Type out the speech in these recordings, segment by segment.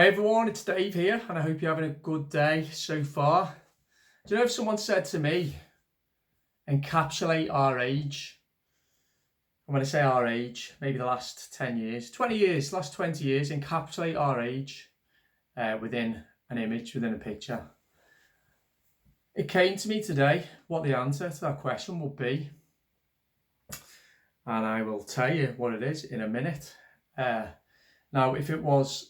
Hi everyone, it's Dave here, and I hope you're having a good day so far. Do you know if someone said to me, encapsulate our age? And when I say our age, maybe the last 10 years, 20 years, last 20 years, encapsulate our age within an image, within a picture. It came to me today what the answer to that question would be. And I will tell you what it is in a minute. Now, if it was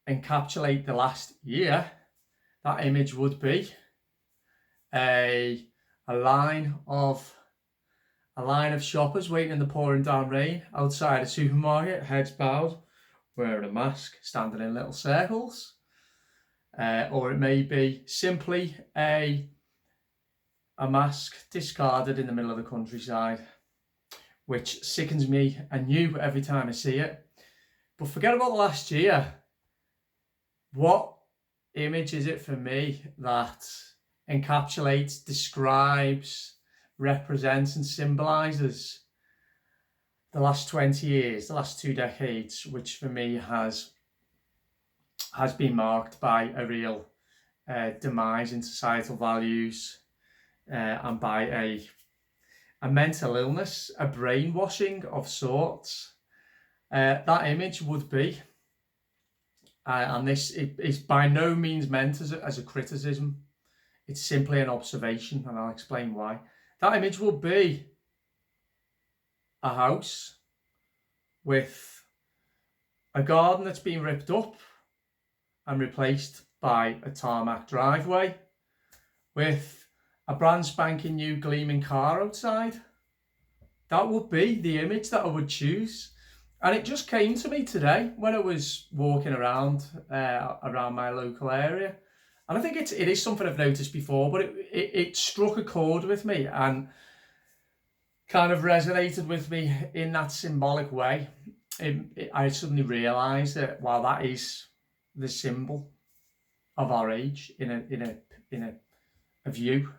encapsulate the last year, that image would be a line of shoppers waiting in the pouring down rain outside a supermarket, heads bowed, wearing a mask, standing in little circles. Or it may be simply a mask discarded in the middle of the countryside, which sickens me anew every time I see it. But forget about the last year. What image is it for me that encapsulates, describes, represents and symbolises the last 20 years, the last 2 decades, which for me has been marked by a real demise in societal values and by a mental illness, a brainwashing of sorts. That image would be, and this is by no means meant as a criticism, it's simply an observation, and I'll explain why. That image would be a house with a garden that's been ripped up and replaced by a tarmac driveway, with a brand spanking new gleaming car outside. That would be the image that I would choose. And it just came to me today when I was walking around my local area. And I think it is something I've noticed before, but it struck a chord with me and kind of resonated with me in that symbolic way. I suddenly realised that while that is the symbol of our age in a view,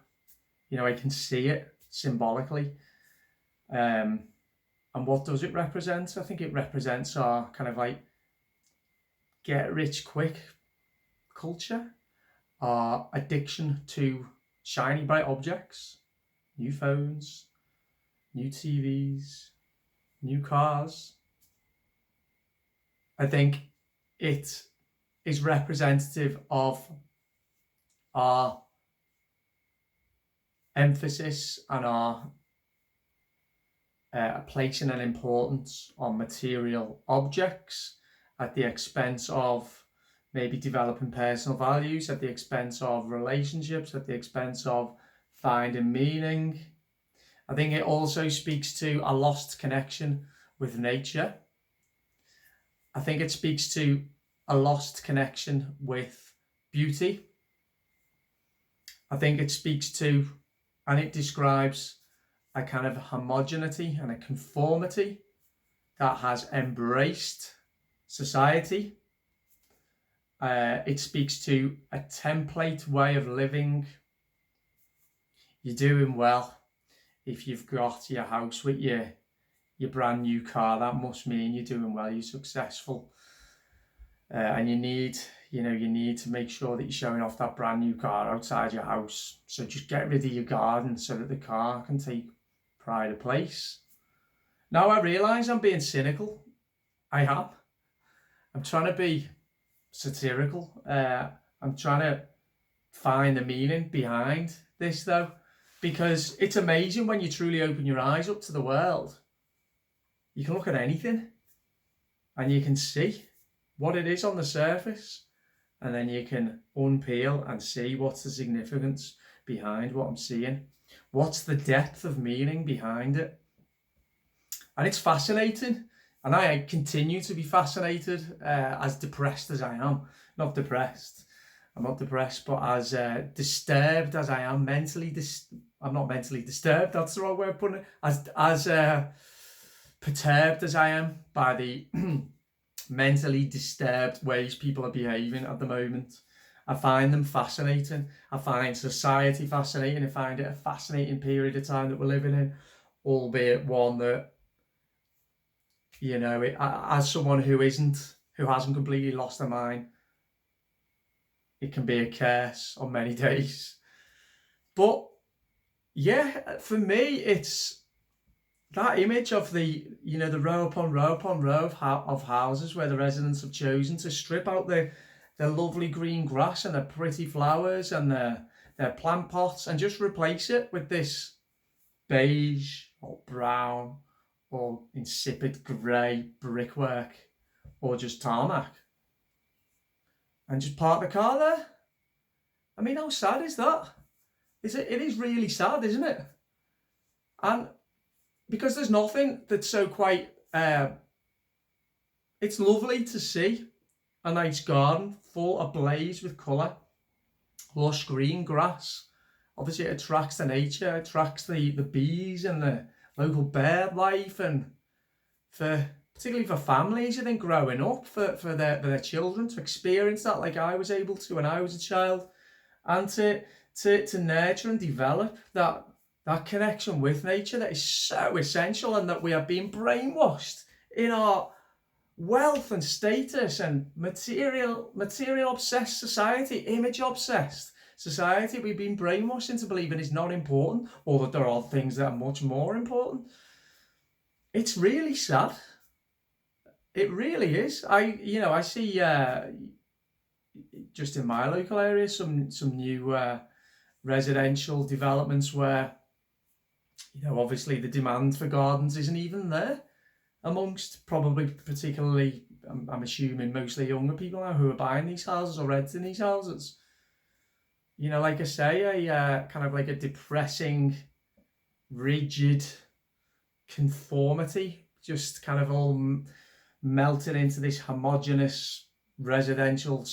you know, I can see it symbolically. And what does it represent? I think it represents our kind of like get rich quick culture, our addiction to shiny bright objects, new phones, new TVs, new cars. I think it is representative of our emphasis and our placing an importance on material objects at the expense of maybe developing personal values, at the expense of relationships, at the expense of finding meaning. I think it also speaks to a lost connection with nature. I think it speaks to a lost connection with beauty. I think it speaks to, and it describes, a kind of homogeneity and a conformity that has embraced society. It speaks to a template way of living. You're doing well if you've got your house with your brand new car. That must mean you're doing well, you're successful. And you need to make sure that you're showing off that brand new car outside your house. So just get rid of your garden so that the car can take pride of place. Now I realise I'm being cynical. I am. I'm trying to be satirical. I'm trying to find the meaning behind this though, because it's amazing when you truly open your eyes up to the world. You can look at anything and you can see what it is on the surface, and then you can unpeel and see what's the significance behind what I'm seeing. What's the depth of meaning behind it? And it's fascinating. And I continue to be fascinated, as depressed as I am. Not depressed. I'm not depressed, but as disturbed as I am mentally. I'm not mentally disturbed. That's the wrong way of putting it. As perturbed as I am by the mentally disturbed ways people are behaving at the moment. I find them fascinating. I find society fascinating. I find it a fascinating period of time that we're living in, albeit one that, you know, as someone who hasn't completely lost their mind, it can be a curse on many days. But yeah, for me, it's that image of the, the row upon row upon row of houses where the residents have chosen to strip out their lovely green grass and their pretty flowers and their plant pots and just replace it with this beige or brown or insipid grey brickwork or just tarmac, and just park the car there. I mean, how sad is that? It is really sad, isn't it? And because there's nothing that's so quite, it's lovely to see a nice garden full ablaze with colour, lush green grass. Obviously it attracts the nature, attracts the bees and the local bird life, and particularly for families, I think, growing up, for their children to experience that like I was able to when I was a child, and to nurture and develop that connection with nature that is so essential, and that we have been brainwashed in our wealth and status and material obsessed society, image obsessed society. We've been brainwashed into believing is not important, or that there are things that are much more important. It's really sad. It really is. I see just in my local area some new residential developments where, obviously the demand for gardens isn't even there amongst, probably particularly, I'm assuming, mostly younger people now who are buying these houses or renting these houses. Like I say, a kind of like a depressing, rigid conformity, just kind of all melted into this homogenous residential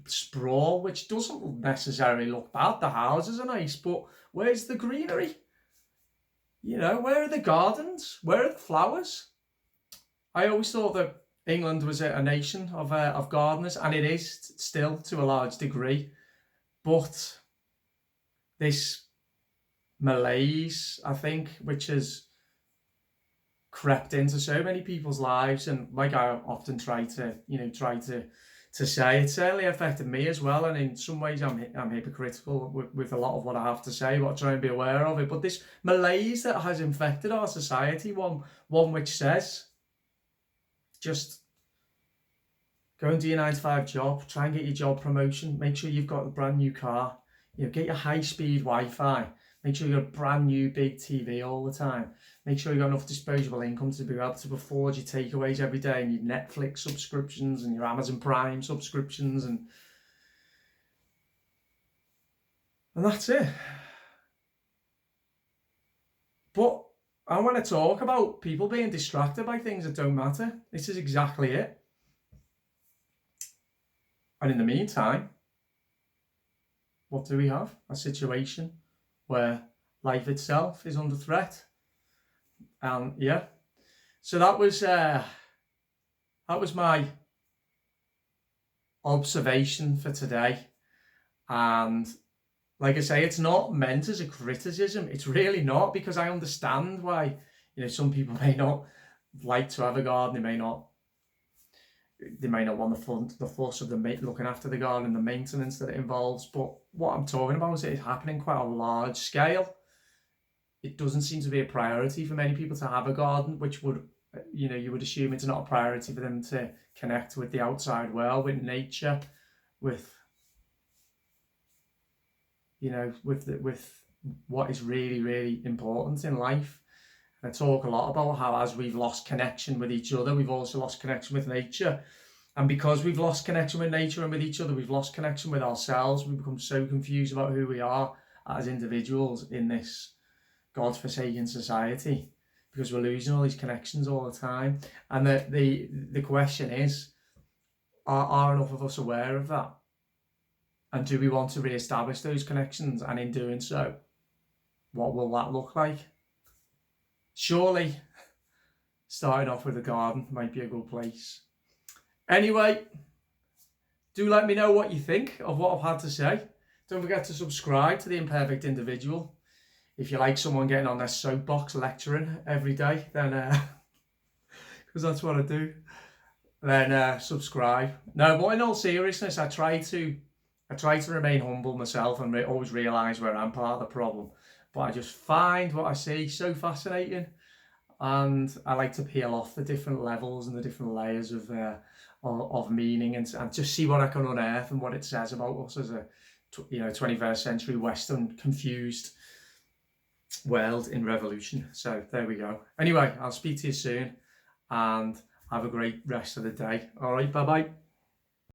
sprawl, which doesn't necessarily look bad. The houses are nice, but where's the greenery? Where are the gardens? Where are the flowers? I always thought that England was a nation of gardeners, and it is still to a large degree. But this malaise, I think, which has crept into so many people's lives, and like I often try to say, it certainly affected me as well. And in some ways, I'm hypocritical with a lot of what I have to say, but I try and be aware of it. But this malaise that has infected our society, one which says, just go and do your 9-to-5 job, try and get your job promotion, make sure you've got a brand new car, get your high-speed Wi-Fi, make sure you've got a brand new big TV all the time, make sure you've got enough disposable income to be able to afford your takeaways every day, and your Netflix subscriptions and your Amazon Prime subscriptions, and that's it. But I want to talk about people being distracted by things that don't matter. This is exactly it. And in the meantime, what do we have? A situation where life itself is under threat. And yeah, so that was my observation for today. And like I say, it's not meant as a criticism. It's really not, because I understand why, some people may not like to have a garden. They may not want the fuss of looking after the garden and the maintenance that it involves. But what I'm talking about is it is happening quite a large scale. It doesn't seem to be a priority for many people to have a garden, which would, you would assume it's not a priority for them to connect with the outside world, with nature, with what is really, really important in life. And I talk a lot about how, as we've lost connection with each other, we've also lost connection with nature. And because we've lost connection with nature and with each other, we've lost connection with ourselves. We become so confused about who we are as individuals in this God-forsaken society, because we're losing all these connections all the time. And the question is, are enough of us aware of that? And do we want to re-establish those connections? And in doing so, what will that look like? Surely, starting off with a garden might be a good place. Anyway, do let me know what you think of what I've had to say. Don't forget to subscribe to The Imperfect Individual. If you like someone getting on their soapbox lecturing every day, then, because that's what I do, then subscribe. No, but in all seriousness, I try to I try to remain humble myself and always realise where I'm part of the problem. But I just find what I see so fascinating, and I like to peel off the different levels and the different layers of meaning, and just see what I can unearth and what it says about us as a 21st century Western confused world in revolution. So there we go. Anyway, I'll speak to you soon, and have a great rest of the day. All right, bye bye.